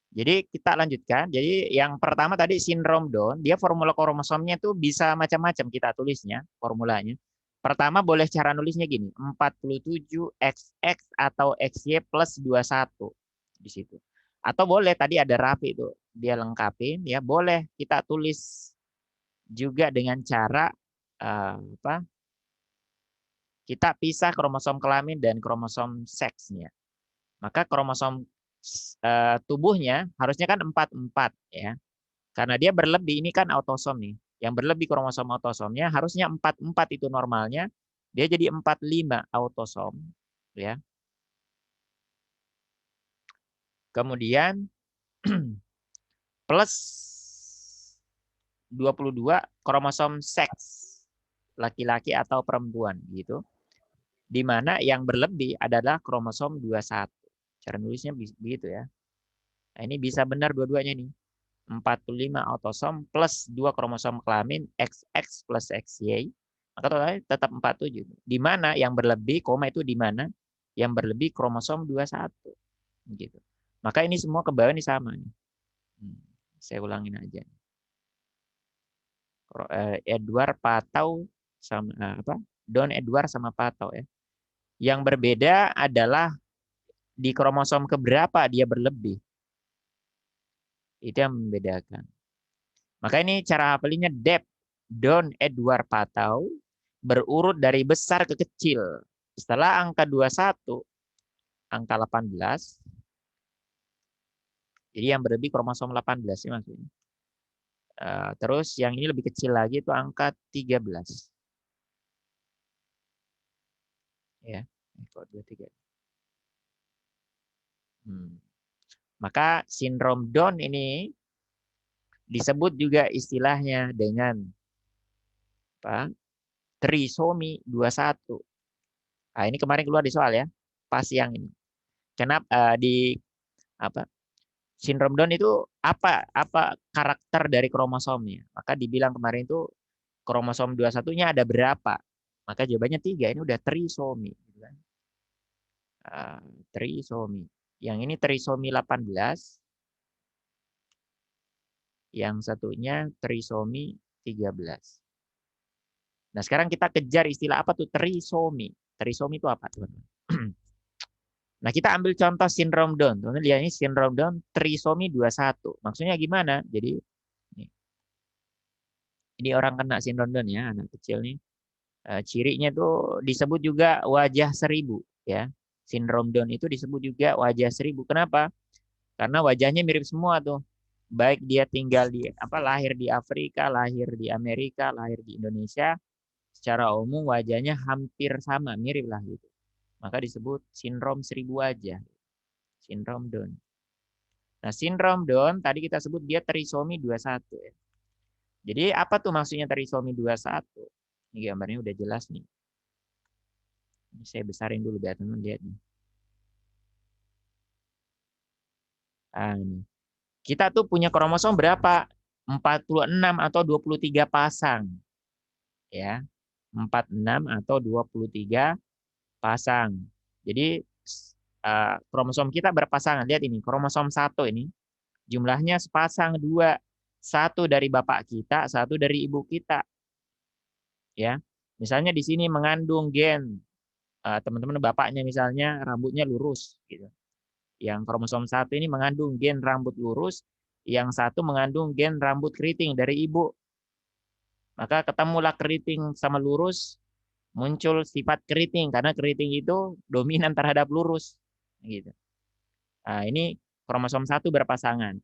Jadi kita lanjutkan. Jadi yang pertama tadi sindrom Down, dia formula kromosomnya itu bisa macam-macam kita tulisnya, formulanya. Pertama boleh cara nulisnya gini, 47 XX atau XY plus 21 di situ. Atau boleh tadi ada Raffi itu, dia lengkapin ya, boleh kita tulis juga dengan cara apa? Kita pisah kromosom kelamin dan kromosom seksnya. Maka kromosom tubuhnya harusnya kan 44 ya. Karena dia berlebih, ini kan autosom nih. Yang berlebih kromosom autosomnya harusnya 44 itu normalnya, dia jadi 45 autosom ya. Kemudian plus 22 kromosom seks laki-laki atau perempuan gitu. Di mana yang berlebih adalah kromosom 21. Cara nulisnya begitu ya. Nah, ini bisa benar dua-duanya nih. 45 autosom plus 2 kromosom kelamin XX plus XY. Maka totalnya tetap 47. Di mana yang berlebih, koma itu di mana yang berlebih kromosom 21. Gitu. Maka ini semua ke bawah ini sama nih. Saya ulangin aja. Edward Patau sama apa? Don Edward sama Patau ya. Yang berbeda adalah di kromosom keberapa dia berlebih. Itu yang membedakan. Maka ini cara hafalinnya Deb, Don Edward Patau berurut dari besar ke kecil. Setelah angka 21, angka 18, jadi yang berlebih kromosom 18 sih maksudnya. Terus yang ini lebih kecil lagi itu angka 13. Ya, kok 23. Maka sindrom Down ini disebut juga istilahnya dengan apa? Trisomi 21. Nah, ini kemarin keluar di soal ya. Pas yang ini. Kenapa di apa? Sindrom Down itu apa karakter dari kromosomnya? Maka dibilang kemarin itu kromosom 21-nya ada berapa? Maka jawabannya 3. Ini udah trisomi gitu kan. Trisomi. Yang ini trisomi 18. Yang satunya trisomi 13. Nah, sekarang kita kejar istilah apa tuh trisomi. Trisomi itu apa, teman-teman? Nah, kita ambil contoh sindrom Down. Teman-teman lihat ini sindrom Down trisomi 21. Maksudnya gimana? Jadi ini orang kena sindrom Down ya, anak kecil nih. Cirinya tuh disebut juga wajah 1000 ya. Sindrom Down itu disebut juga wajah 1000. Kenapa? Karena wajahnya mirip semua tuh. Baik dia tinggal di lahir di Afrika, lahir di Amerika, lahir di Indonesia, secara umum wajahnya hampir sama, mirip lah gitu. Maka disebut sindrom 1000 wajah. Sindrom Down. Nah, sindrom Down tadi kita sebut dia trisomi 21 ya. Jadi apa tuh maksudnya trisomi 21? Ini gambarnya udah jelas nih. Ini saya besarin dulu biar teman lihat nih. Nah, ini. Kita tuh punya kromosom berapa? 46 atau 23 pasang. Ya. 46 atau 23 pasang. Jadi kromosom kita berpasangan. Lihat ini, kromosom 1 ini jumlahnya sepasang 2. Satu dari bapak kita, satu dari ibu kita. Ya. Misalnya di sini mengandung gen teman-teman bapaknya misalnya rambutnya lurus gitu. Yang kromosom 1 ini mengandung gen rambut lurus, yang satu mengandung gen rambut keriting dari ibu. Maka ketemulah keriting sama lurus, muncul sifat keriting karena keriting itu dominan terhadap lurus gitu. Nah, ini kromosom 1 berpasangan.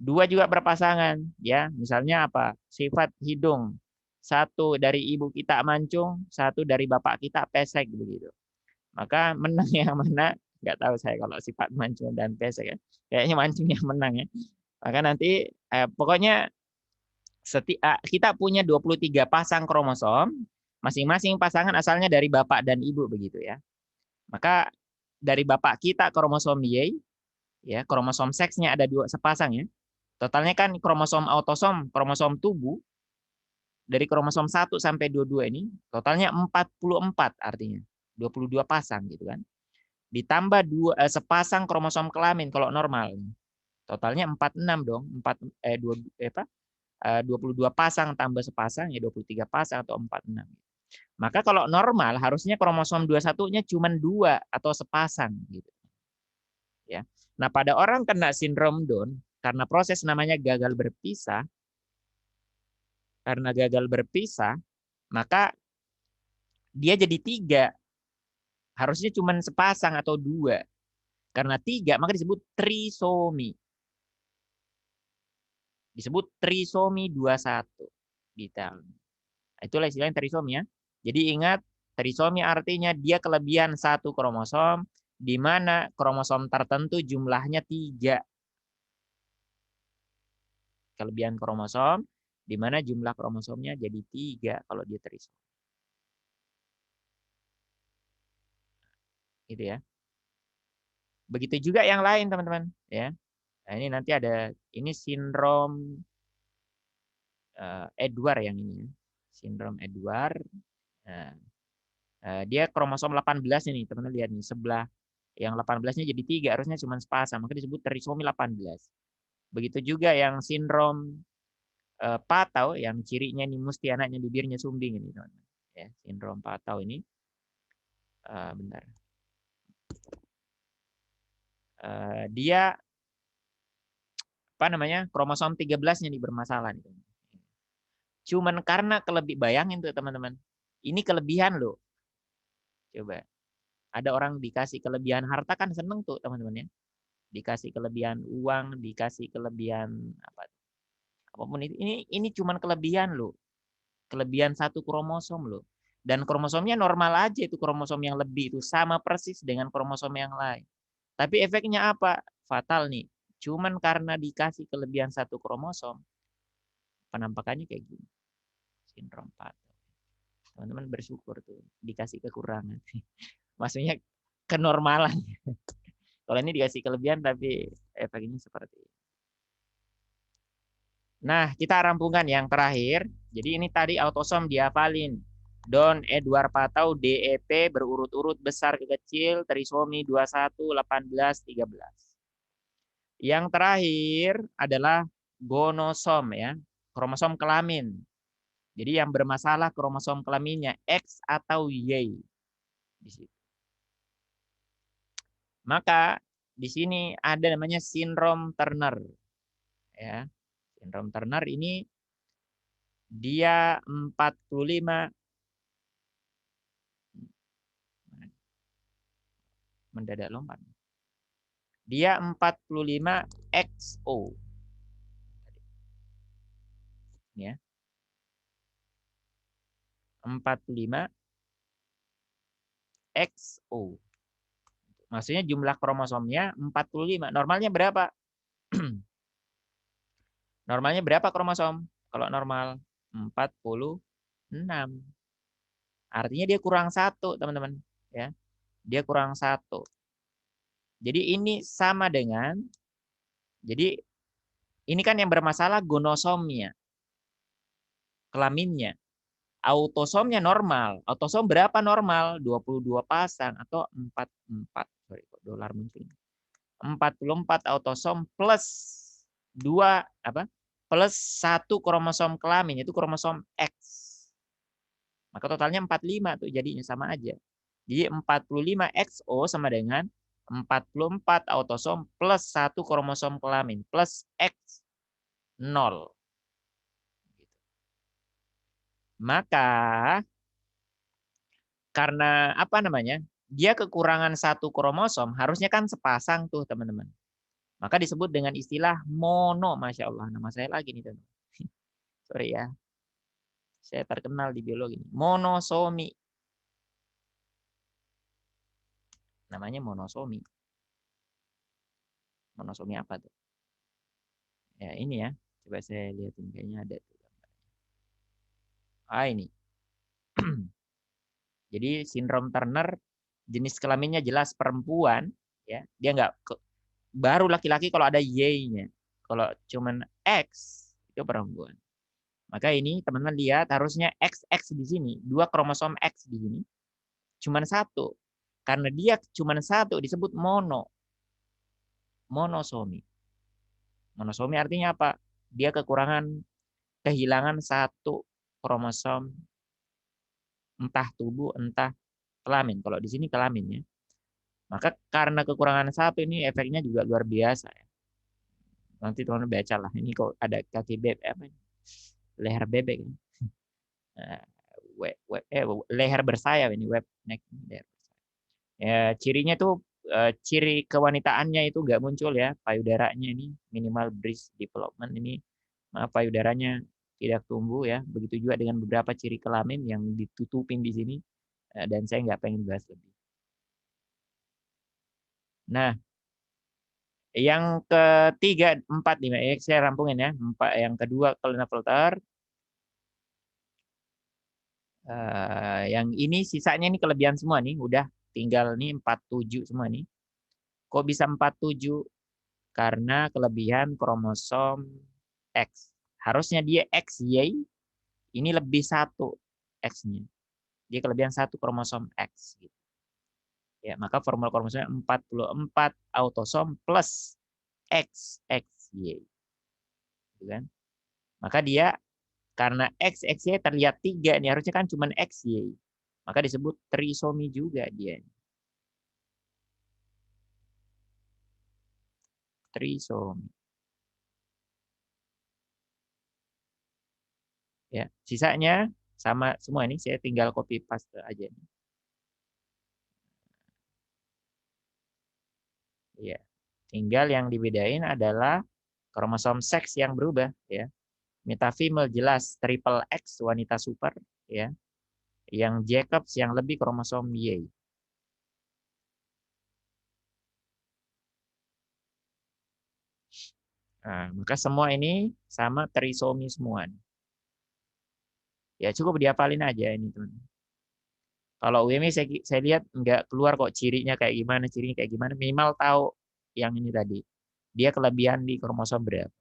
2 juga berpasangan ya. Misalnya apa? Sifat hidung. Satu dari ibu kita mancung, satu dari bapak kita pesek begitu. Maka menang yang mana? Nggak tahu saya kalau sifat mancung dan pesek ya. Kayaknya mancung yang menang ya. Maka nanti pokoknya kita punya 23 pasang kromosom, masing-masing pasangan asalnya dari bapak dan ibu begitu ya. Maka dari bapak kita kromosom Y, ya kromosom seksnya ada 2 sepasang ya. Totalnya kan kromosom autosom, kromosom tubuh dari kromosom 1 sampai 22 ini totalnya 44 artinya. 22 pasang gitu kan. Ditambah sepasang kromosom kelamin kalau normal. Totalnya 46 dong. 22 pasang tambah sepasang ya 23 pasang atau 46. Maka kalau normal harusnya kromosom 21-nya cuma 2 atau sepasang gitu. Ya. Nah, pada orang kena sindrom Down karena proses namanya gagal berpisah, maka dia jadi 3. Harusnya cuma sepasang atau 2. Karena 3 maka disebut trisomi. Disebut trisomi 21 detail. Itulah istilahnya trisomi ya. Jadi ingat, trisomi artinya dia kelebihan 1 kromosom di mana kromosom tertentu jumlahnya 3. Kelebihan kromosom di mana jumlah kromosomnya jadi 3 kalau dia trisomi. Gitu ya. Begitu juga yang lain teman-teman ya. Nah, ini nanti ada ini sindrom Edward yang ini ya. Sindrom Edward. Nah, dia kromosom 18 nih teman-teman lihat nih sebelah yang 18-nya jadi 3 harusnya cuma sepasang maka disebut trisomi 18. Begitu juga yang sindrom Patau yang cirinya ini mesti anaknya bibirnya sumbing ini teman-teman. Ya, sindrom Patau ini bentar. Dia apa namanya? Kromosom 13-nya nih bermasalah nih. Cuman karena bayangin tuh teman-teman. Ini kelebihan loh. Coba. Ada orang dikasih kelebihan harta kan seneng tuh teman-teman ya. Dikasih kelebihan uang, dikasih kelebihan apa? Apapun itu. Ini cuman kelebihan loh. Kelebihan 1 kromosom loh. Dan kromosomnya normal aja itu kromosom yang lebih itu sama persis dengan kromosom yang lain. Tapi efeknya apa? Fatal nih. Cuman karena dikasih kelebihan 1 kromosom, penampakannya kayak gini. Sindrom Patau. Teman-teman bersyukur tuh dikasih kekurangan. Maksudnya kenormalan. Kalau ini dikasih kelebihan tapi efeknya seperti ini. Nah, kita rampungkan yang terakhir. Jadi ini tadi autosom dihafalin. Down, Edward Patau, DEP berurut-urut besar ke kecil, trisomi 21, 18, 13. Yang terakhir adalah gonosom ya, kromosom kelamin. Jadi yang bermasalah kromosom kelaminnya X atau Y. Di situ. Maka di sini ada namanya sindrom Turner. Ya. Sindrom Turner ini dia 45 mendadak lompat. Dia 45 XO. Ya. 45 XO. Maksudnya jumlah kromosomnya 45. Normalnya berapa? Normalnya berapa kromosom? Kalau normal 46. Artinya dia kurang 1, teman-teman. Ya. Dia kurang 1. Jadi ini sama dengan, jadi ini kan yang bermasalah gonosomnya, kelaminnya. Autosomnya normal. Autosom berapa normal? 22 pasang atau 44. Sorry, kok dolar muncul. 44 autosom plus 2 apa? Plus 1 kromosom kelamin itu kromosom X. Maka totalnya 45 tuh jadinya sama aja. Jadi 45 XO sama dengan 44 autosom plus 1 kromosom kelamin plus X 0. Maka karena apa namanya? Dia kekurangan 1 kromosom, harusnya kan sepasang tuh teman-teman. Maka disebut dengan istilah mono. Masya Allah, nama saya lagi nih teman. Sorry ya. Saya terkenal di biologi. Monosomi. Namanya monosomi. Monosomi apa tuh? Ya ini ya. Coba saya lihatin kayaknya ada tuh. Ini. Jadi sindrom Turner jenis kelaminnya jelas perempuan, ya. Dia nggak baru laki-laki kalau ada Y-nya. Kalau cuman X itu perempuan. Maka ini teman-teman lihat harusnya XX di sini, 2 kromosom X di sini. Cuman 1. Karena dia cuman 1 disebut mono. Monosomi. Monosomi artinya apa? Dia kehilangan satu kromosom, entah tubuh, entah kelamin. Kalau di sini kelamin ya. Maka karena kekurangan satu ini efeknya juga luar biasa ya. Nanti teman-teman baca lah. Ini kok ada kaki bebek apa ini? Leher bebek. Nah, leher bersayap ini web neck leher. Ya, cirinya tuh ciri kewanitaannya itu nggak muncul ya, payudaranya ini minimal breast development ini payudaranya tidak tumbuh ya. Begitu juga dengan beberapa ciri kelamin yang ditutupin di sini dan saya nggak pengen bahas lebih. Nah, yang ketiga, empat nih, saya rampungin ya. Yang kedua kelina filter. Yang ini sisanya ini kelebihan semua nih, udah tinggal nih 47 semua nih. Kok bisa 47? Karena kelebihan kromosom X. Harusnya dia XY, ini lebih satu X-nya. Dia kelebihan satu kromosom X. Gitu. Ya, maka formula kromosomnya 44 autosom plus XXY. Gitu kan? Maka dia karena XXY terlihat 3 nih, harusnya kan cuma XY. Maka disebut trisomi juga dia. Trisomi. Ya, sisanya sama semua ini saya tinggal copy paste aja. Ya. Tinggal yang dibedain adalah kromosom seks yang berubah ya. Metafemale jelas triple X wanita super ya. Yang Jacobs yang lebih kromosom Y. Nah, maka semua ini sama trisomi semua. Ya cukup dihafalin aja ini teman. Kalau UMI saya lihat nggak keluar kok cirinya kayak gimana. Minimal tahu yang ini tadi. Dia kelebihan di kromosom berapa.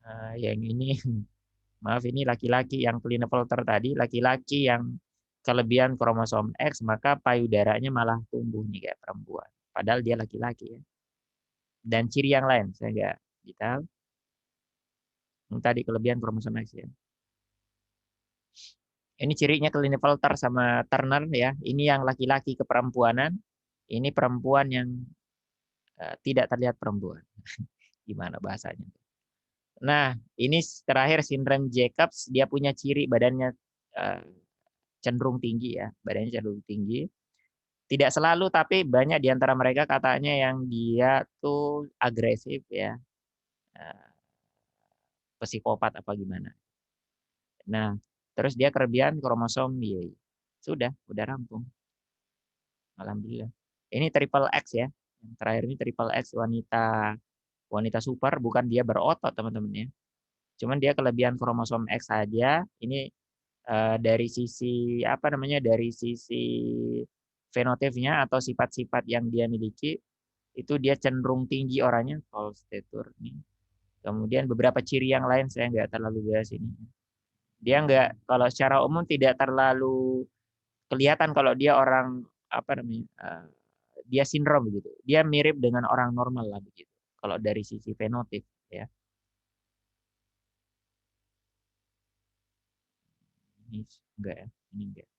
Nah, yang ini maaf ini laki-laki yang Klinefelter tadi, laki-laki yang kelebihan kromosom X, maka payudaranya malah tumbuh nih kayak perempuan. Padahal dia laki-laki ya. Dan ciri yang lain, saya nggak detail. Yang tadi kelebihan kromosom X ya. Ini cirinya Klinefelter sama Turner ya. Ini yang laki-laki keperempuanan. Ini perempuan yang tidak terlihat perempuan. Gimana bahasanya? Nah, ini terakhir sindrom Jacobs, dia punya ciri badannya cenderung tinggi ya, badannya cenderung tinggi. Tidak selalu, tapi banyak di antara mereka katanya yang dia tuh agresif ya, psikopat apa gimana. Nah, terus dia kelebihan kromosom Y. Udah rampung. Alhamdulillah. Ini triple X ya. Yang terakhir ini triple X wanita super, bukan dia berotot teman-teman ya. Cuman dia kelebihan kromosom X saja. Ini dari sisi apa namanya? Dari sisi fenotipnya atau sifat-sifat yang dia miliki itu dia cenderung tinggi orangnya kalau statur nih. Kemudian beberapa ciri yang lain saya nggak terlalu bahas ini. Dia nggak kalau secara umum tidak terlalu kelihatan kalau dia orang apa namanya dia sindrom begitu. Dia mirip dengan orang normal lah begitu. Kalau dari sisi fenotip ya. Ini enggak ya, ini enggak.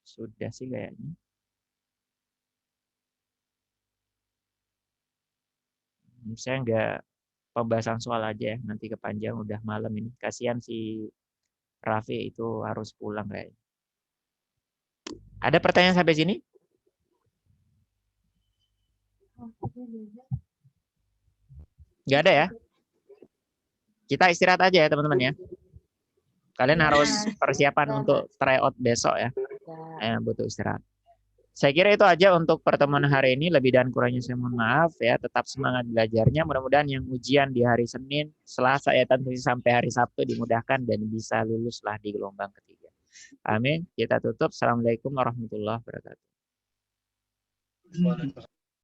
Sudah sih kayaknya. Saya enggak pembahasan soal aja ya, nanti kepanjang udah malam ini. Kasihan si Raffi itu harus pulang kayaknya. Ada pertanyaan sampai sini? Enggak ada ya? Kita istirahat aja ya teman-teman ya. Kalian harus persiapan untuk tryout besok ya. Butuh istirahat. Saya kira itu aja untuk pertemuan hari ini. Lebih dan kurangnya saya mohon maaf ya. Tetap semangat belajarnya. Mudah-mudahan yang ujian di hari Senin, Selasa ya tentu sampai hari Sabtu dimudahkan dan bisa luluslah di gelombang ketiga. Amin. Kita tutup. Assalamualaikum warahmatullahi wabarakatuh.